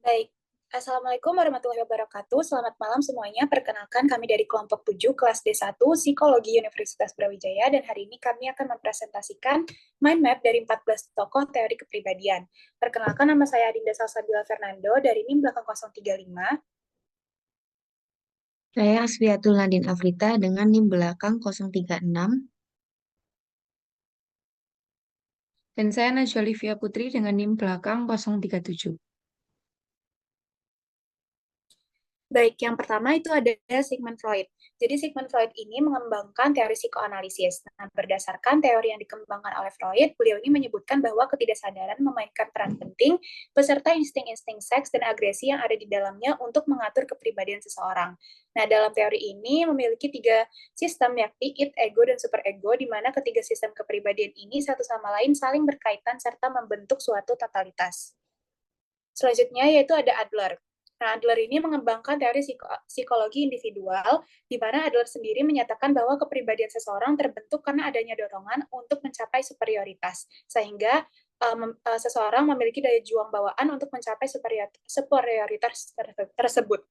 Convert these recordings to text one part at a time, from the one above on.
Baik, Assalamualaikum warahmatullahi wabarakatuh. Selamat malam semuanya. Perkenalkan kami dari kelompok 7 kelas D1 Psikologi Universitas Brawijaya dan hari ini kami akan mempresentasikan mind map dari 14 tokoh teori kepribadian. Perkenalkan nama saya Adinda Salsabila Fernando dari NIM belakang 035. Saya Asfiatul Nadin Afrita dengan NIM belakang 036. Dan saya Najwa Livia Putri dengan NIM belakang 037. Baik, yang pertama itu ada Sigmund Freud. Jadi Sigmund Freud ini mengembangkan teori psikoanalisis. Nah, berdasarkan teori yang dikembangkan oleh Freud, beliau ini menyebutkan bahwa ketidaksadaran memainkan peran penting beserta insting-insting seks dan agresi yang ada di dalamnya untuk mengatur kepribadian seseorang. Nah, dalam teori ini memiliki tiga sistem, yakni id, ego, dan superego, di mana ketiga sistem kepribadian ini satu sama lain saling berkaitan serta membentuk suatu totalitas. Selanjutnya yaitu ada Adler. Nah, Adler ini mengembangkan teori psikologi individual, di mana Adler sendiri menyatakan bahwa kepribadian seseorang terbentuk karena adanya dorongan untuk mencapai superioritas, sehingga seseorang memiliki daya juang bawaan untuk mencapai superioritas tersebut.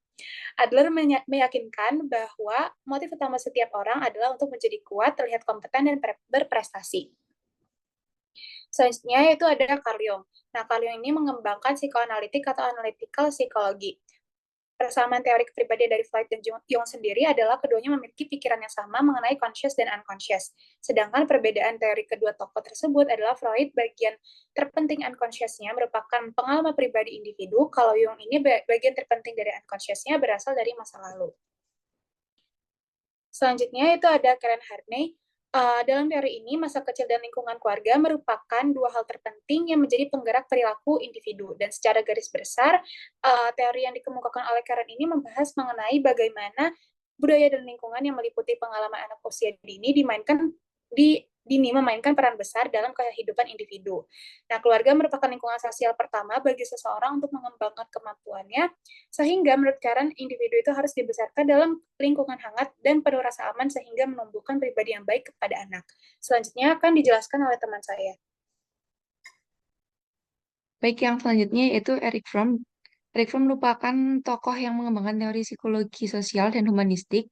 Adler meyakinkan bahwa motif utama setiap orang adalah untuk menjadi kuat, terlihat kompeten, dan berprestasi. Selanjutnya yaitu ada Carl Jung. Nah, Carl Jung ini mengembangkan psikoanalitik atau analytical psikologi. Persamaan teori kepribadian dari Freud dan Jung sendiri adalah keduanya memiliki pikiran yang sama mengenai conscious dan unconscious. Sedangkan perbedaan teori kedua tokoh tersebut adalah Freud bagian terpenting unconscious-nya merupakan pengalaman pribadi individu, kalau Jung ini bagian terpenting dari unconscious-nya berasal dari masa lalu. Selanjutnya itu ada Karen Harney. Dalam teori ini, masa kecil dan lingkungan keluarga merupakan dua hal terpenting yang menjadi penggerak perilaku individu. Dan secara garis besar, teori yang dikemukakan oleh Karen ini membahas mengenai bagaimana budaya dan lingkungan yang meliputi pengalaman anak usia dini memainkan peran besar dalam kehidupan individu. Nah, keluarga merupakan lingkungan sosial pertama bagi seseorang untuk mengembangkan kemampuannya, sehingga menurut Karen, individu itu harus dibesarkan dalam lingkungan hangat dan penuh rasa aman sehingga menumbuhkan pribadi yang baik kepada anak. Selanjutnya akan dijelaskan oleh teman saya. Baik, yang selanjutnya yaitu Erich Fromm. Erich Fromm merupakan tokoh yang mengembangkan teori psikologi sosial dan humanistik.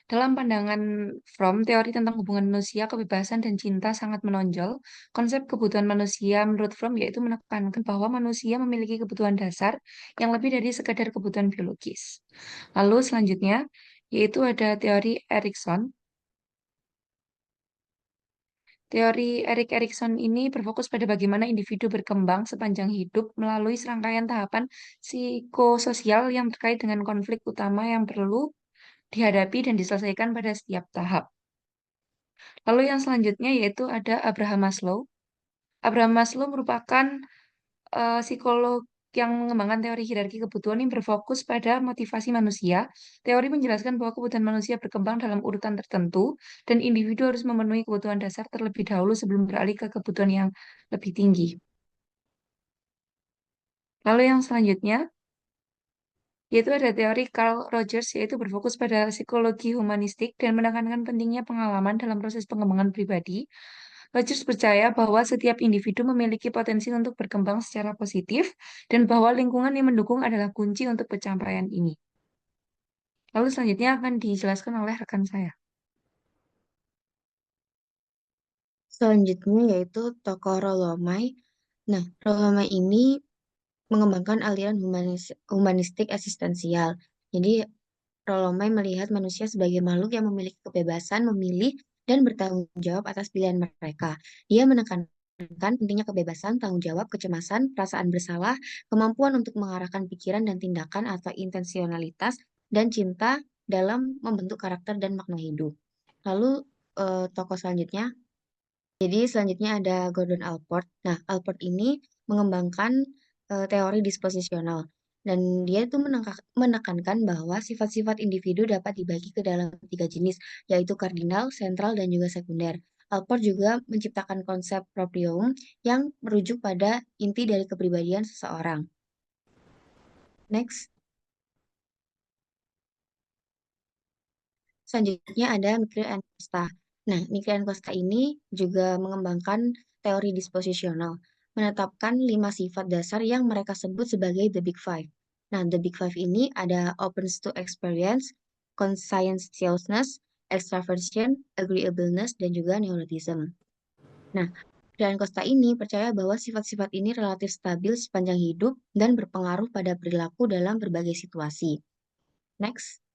Dalam pandangan Fromm, teori tentang hubungan manusia, kebebasan, dan cinta sangat menonjol. Konsep kebutuhan manusia menurut Fromm yaitu menekankan bahwa manusia memiliki kebutuhan dasar yang lebih dari sekadar kebutuhan biologis. Lalu selanjutnya yaitu ada teori Erikson. Teori Erik Erikson ini berfokus pada bagaimana individu berkembang sepanjang hidup melalui serangkaian tahapan psikososial yang terkait dengan konflik utama yang perlu dihadapi dan diselesaikan pada setiap tahap. Lalu yang selanjutnya yaitu ada Abraham Maslow. Abraham Maslow merupakan psikolog yang mengembangkan teori hierarki kebutuhan yang berfokus pada motivasi manusia. Teori menjelaskan bahwa kebutuhan manusia berkembang dalam urutan tertentu dan individu harus memenuhi kebutuhan dasar terlebih dahulu sebelum beralih ke kebutuhan yang lebih tinggi. Lalu yang selanjutnya yaitu ada teori Carl Rogers, yaitu berfokus pada psikologi humanistik dan menekankan pentingnya pengalaman dalam proses pengembangan pribadi. Rogers percaya bahwa setiap individu memiliki potensi untuk berkembang secara positif dan bahwa lingkungan yang mendukung adalah kunci untuk pencapaian ini. Lalu selanjutnya akan dijelaskan oleh rekan saya. Selanjutnya yaitu tokoh Rolomai. Nah, Rolomai ini mengembangkan aliran humanistik eksistensial. Jadi, Rolomai melihat manusia sebagai makhluk yang memiliki kebebasan memilih dan bertanggung jawab atas pilihan mereka. Dia menekankan pentingnya kebebasan, tanggung jawab, kecemasan, perasaan bersalah, kemampuan untuk mengarahkan pikiran dan tindakan atau intensionalitas, dan cinta dalam membentuk karakter dan makna hidup. Lalu, tokoh selanjutnya. Jadi selanjutnya ada Gordon Allport. Nah, Allport ini mengembangkan teori disposisional. Dan dia itu menekankan bahwa sifat-sifat individu dapat dibagi ke dalam tiga jenis, yaitu kardinal, sentral, dan juga sekunder. Allport juga menciptakan konsep proprium yang merujuk pada inti dari kepribadian seseorang. Next. Selanjutnya ada Mikhail and Costa. Nah, Mikhail and Costa ini juga mengembangkan teori disposisional, menetapkan 5 sifat dasar yang mereka sebut sebagai The Big Five. Nah, the Big Five ini ada openness to experience, conscientiousness, extraversion, agreeableness, dan juga neuroticism. Nah, Brian Costa ini percaya bahwa sifat-sifat ini relatif stabil sepanjang hidup dan berpengaruh pada perilaku dalam berbagai situasi. Next.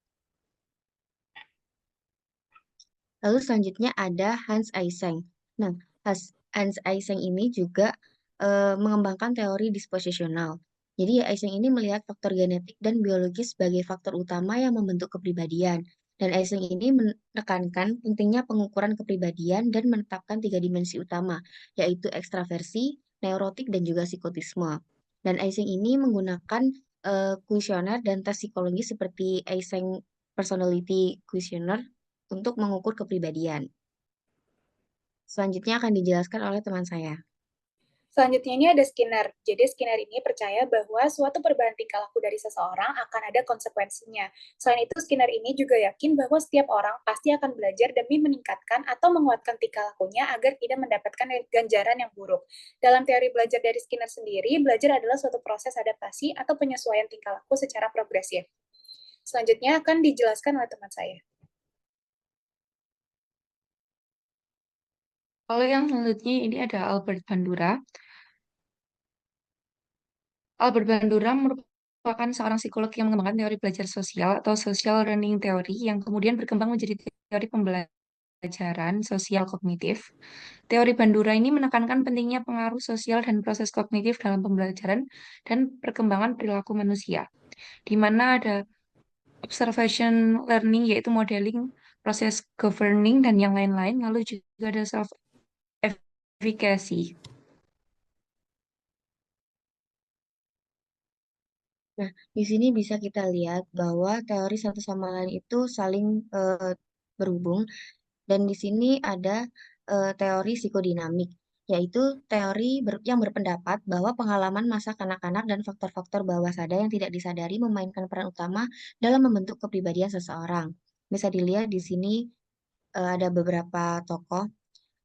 Lalu selanjutnya ada Hans Eysenck. Nah, Hans Eysenck ini juga mengembangkan teori disposisional. Jadi Eysenck ini melihat faktor genetik dan biologis sebagai faktor utama yang membentuk kepribadian. Dan Eysenck ini menekankan pentingnya pengukuran kepribadian dan menetapkan 3 dimensi utama, yaitu ekstraversi, neurotik, dan juga psikotisme. Dan Eysenck ini menggunakan kuesioner dan tes psikologi seperti Eysenck Personality Questionnaire untuk mengukur kepribadian. Selanjutnya akan dijelaskan oleh teman saya. Selanjutnya ini ada Skinner. Jadi Skinner ini percaya bahwa suatu perubahan tingkah laku dari seseorang akan ada konsekuensinya. Selain itu, Skinner ini juga yakin bahwa setiap orang pasti akan belajar demi meningkatkan atau menguatkan tingkah lakunya agar tidak mendapatkan ganjaran yang buruk. Dalam teori belajar dari Skinner sendiri, belajar adalah suatu proses adaptasi atau penyesuaian tingkah laku secara progresif. Selanjutnya akan dijelaskan oleh teman saya. Kalau yang selanjutnya ini ada Albert Bandura. Albert Bandura merupakan seorang psikolog yang mengembangkan teori belajar sosial atau social learning theory yang kemudian berkembang menjadi teori pembelajaran sosial kognitif. Teori Bandura ini menekankan pentingnya pengaruh sosial dan proses kognitif dalam pembelajaran dan perkembangan perilaku manusia, di mana ada observation learning yaitu modeling, proses governing, dan yang lain-lain, lalu juga ada self-efficacy. Nah, di sini bisa kita lihat bahwa teori satu sama lain itu saling berhubung, dan di sini ada teori psikodinamik, yaitu teori yang berpendapat bahwa pengalaman masa kanak-kanak dan faktor-faktor bawah sadar yang tidak disadari memainkan peran utama dalam membentuk kepribadian seseorang. Bisa dilihat di sini ada beberapa tokoh.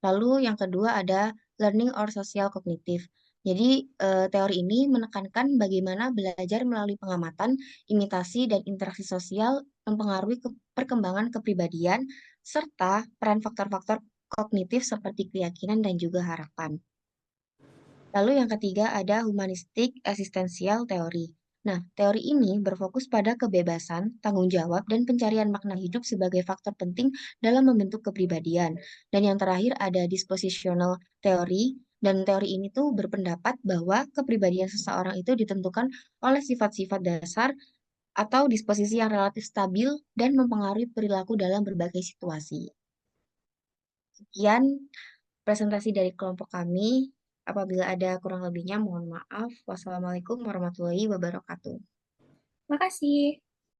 Lalu yang kedua ada learning or social cognitive. Jadi teori ini menekankan bagaimana belajar melalui pengamatan, imitasi, dan interaksi sosial mempengaruhi perkembangan kepribadian serta peran faktor-faktor kognitif seperti keyakinan dan juga harapan. Lalu yang ketiga ada humanistic existential theory. Nah, teori ini berfokus pada kebebasan, tanggung jawab, dan pencarian makna hidup sebagai faktor penting dalam membentuk kepribadian. Dan yang terakhir ada dispositional theory. Dan teori ini tuh berpendapat bahwa kepribadian seseorang itu ditentukan oleh sifat-sifat dasar atau disposisi yang relatif stabil dan mempengaruhi perilaku dalam berbagai situasi. Sekian presentasi dari kelompok kami. Apabila ada kurang lebihnya, mohon maaf. Wassalamualaikum warahmatullahi wabarakatuh. Makasih.